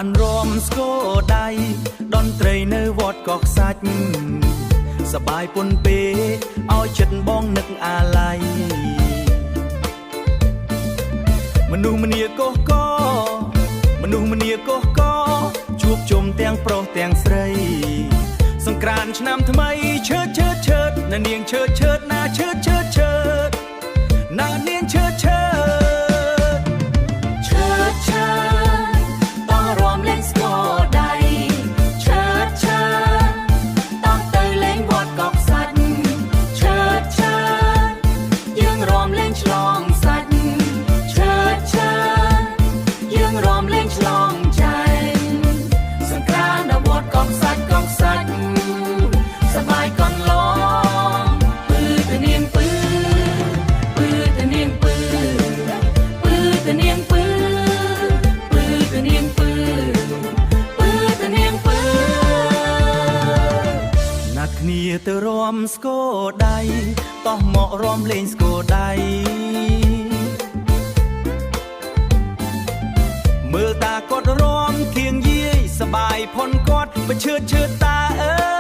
បានរំស្គរដៃតន្ត្រីនៅវត្តកោះខ្សាច់សបាយពុនពេឲ្យចិត្តបងនឹកអាឡ័យមនុស្សម្នាកោះកមនុស្សម្នាកោះកជួបជុំទាំងប្រុសទាំងស្រីសង្ក្រានต์ឆ្នាំថ្មីឈើឈើឈើណានាងឈើឈើណាឈើឈើឈើណានាងឈើឈើឈើឈើតោះរំលេងស្គរដៃឈើឈើតោះទៅលេងវត្តកោះខ្សាច់ឈើឈើយើងរំលេងឆ្លងសាច់ឈើឈើយើងរំលេងឆ្លងใจសង្ក្រានដល់វត្តកោះខ្សាច់កោះខ្សាច់សបាយកនឡងពឺតនាងពឺពឺតនាងពឺពឺតនាងពឺពឺតនាងពឺពឺតនាងពឺណាត់គ្នាទៅរំស្គរដៃតោះមករំលេងស្គរដៃមើលតាគាត់រំធៀងយាយសបាយផុនគាត់បើឈឺតាអើ